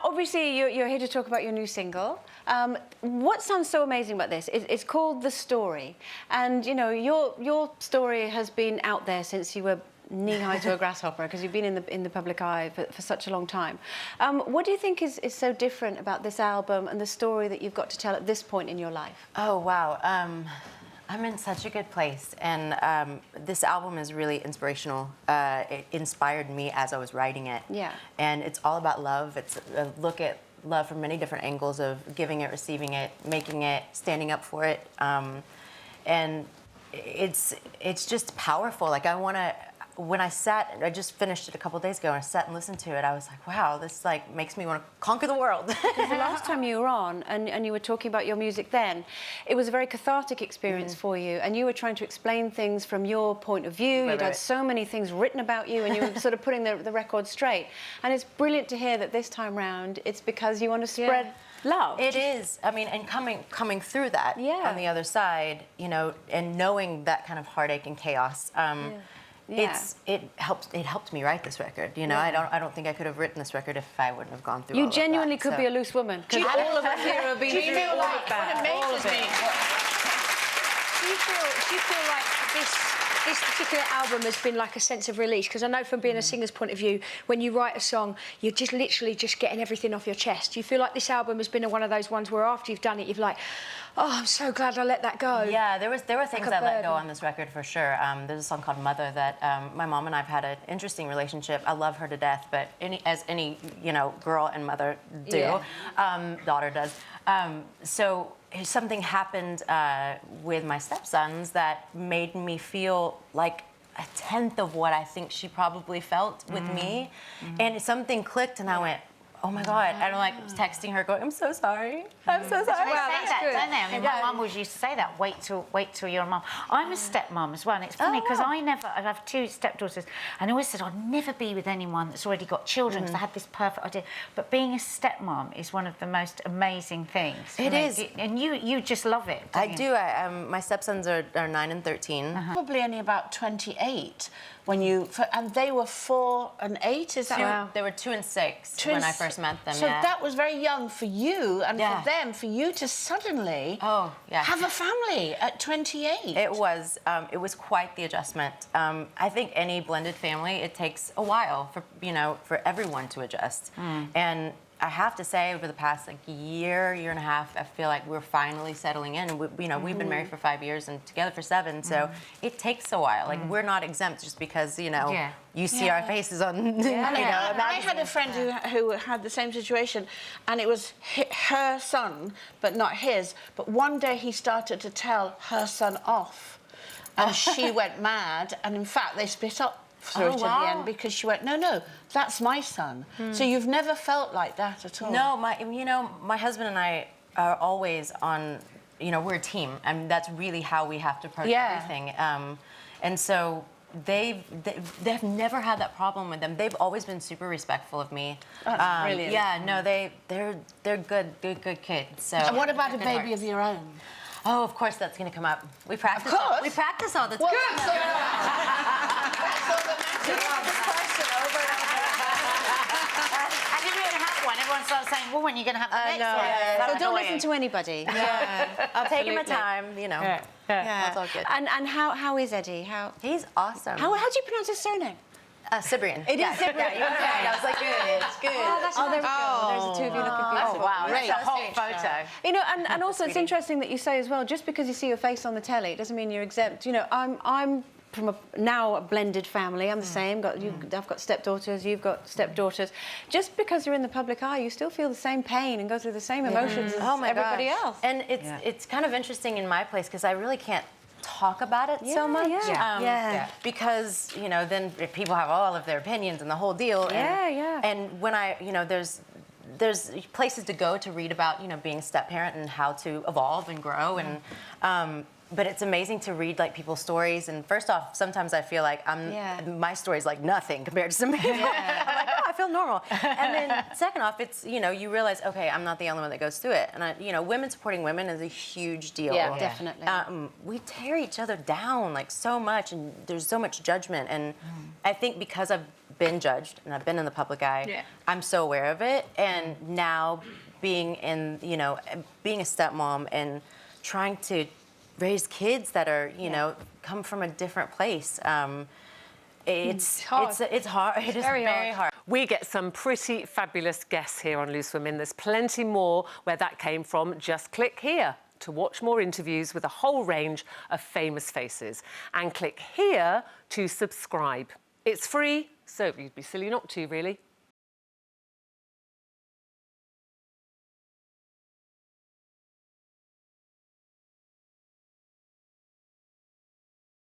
Obviously, you're here to talk about your new single. What sounds so amazing about this? It's called The Story. And, you know, your story has been out there since you were knee-high to a grasshopper, because you've been in the public eye for such a long time. What do you think is so different about this album and the story that you've got to tell at this point in your life? Oh, wow. I'm in such a good place, and this album is really inspirational. It inspired me as I was writing it. Yeah. And it's all about love. It's a look at love from many different angles of giving it, receiving it, making it, standing up for it. And it's just powerful. Like, when I just finished it a couple of days ago, and I sat and listened to it, I was like, wow, this like makes me want to conquer the world. Because the last time you were on, and you were talking about your music then, it was a very cathartic experience for you, and you were trying to explain things from your point of view. You'd had so many things written about you, and you were sort of putting the record straight. And it's brilliant to hear that this time round, it's because you want to spread love. It is. I mean, and coming through that on the other side, you know, and knowing that kind of heartache and chaos. It helped me write this record. You know, I don't think I could have written this record if I wouldn't have gone through. You genuinely could be a loose woman, because all of us here have been through all of that. What amazes me. Do you feel like this particular album has been like a sense of release? Because I know from being a singer's point of view, when you write a song, you're just literally just getting everything off your chest. Do you feel like this album has been one of those ones where after you've done it, you've like, oh, I'm so glad I let that go? Yeah, there were things I let go on this record for sure. There's a song called Mother that my mom and I've had an interesting relationship. I love her to death, but as any you know girl and mother do, daughter does. So something happened with my stepsons that made me feel like a tenth of what I think she probably felt with me, and something clicked, and I went, oh my God. And I'm like texting her going, I'm so sorry. I'm so sorry. Well, that's that, don't they? I mean, my mum always used to say that, wait till you're a mum. I'm a stepmom as well, and it's funny because I have two stepdaughters, and I always said I'd never be with anyone that's already got children, because I had this perfect idea. But being a stepmom is one of the most amazing things. It is. And you just love it. I do. My stepsons are 9 and 13. Probably only about 28 when and they were 4 and 8, is that right? They were 2 and 6 when I first met them. So that was very young for you, and for them, for you to suddenly have a family at 28. It was quite the adjustment. I think any blended family, it takes a while for everyone to adjust. And I have to say, over the past year and a half, I feel like we're finally settling in. We've been married for 5 years and together for 7, so it takes a while. Like, we're not exempt just because you see our faces on. I had a friend who had the same situation, and it was her son, but not his. But one day he started to tell her son off, and she went mad. And in fact, they split up through it in the end, because she went, no, that's my son. So you've never felt like that at all? No, my husband and I are always on, we're a team, and that's really how we have to approach everything. And so they've never had that problem with them. They've always been super respectful of me. That's brilliant. Yeah, no, they're good kids. So. And what about a baby of your own? Oh, of course that's going to come up. We practice. We practice all the time. And if you're going to have one, everyone starts saying, well, when are you going to have the next one? So don't listen to anybody. I'm taking my time, That's all good. And how is Eddie? He's awesome. How do you pronounce his surname? Cyprian. It is Cyprian. Yeah, you're right. I was like, good. It's good. Oh, there we go. There's the two of you looking beautiful. Oh, wow. That's a hot photo. And also it's interesting that you say as well, just because you see your face on the telly, it doesn't mean you're exempt. I'm from now a blended family. I'm the same. I've got stepdaughters. You've got stepdaughters. Just because you're in the public eye, you still feel the same pain and go through the same emotions as everybody else. And it's kind of interesting in my place, because I really can't talk about it so much. Because then people have all of their opinions and the whole deal. And when there's places to go to read about being a step parent and how to evolve and grow, and but it's amazing to read people's stories. And first off, sometimes I feel like my story's like nothing compared to some people. I'm like, oh, I feel normal. And then second off, it's you realize, okay, I'm not the only one that goes through it. And women supporting women is a huge deal. Yeah, definitely. We tear each other down so much, and there's so much judgment. And I think because I've been judged and I've been in the public eye. I'm so aware of it, and now being in, you know, being a stepmom and trying to raise kids that are, you know, come from a different place. It's hard. It's hard. It is very hard. We get some pretty fabulous guests here on Loose Women. There's plenty more where that came from. Just click here to watch more interviews with a whole range of famous faces. And click here to subscribe. It's free, so you'd be silly not to, really.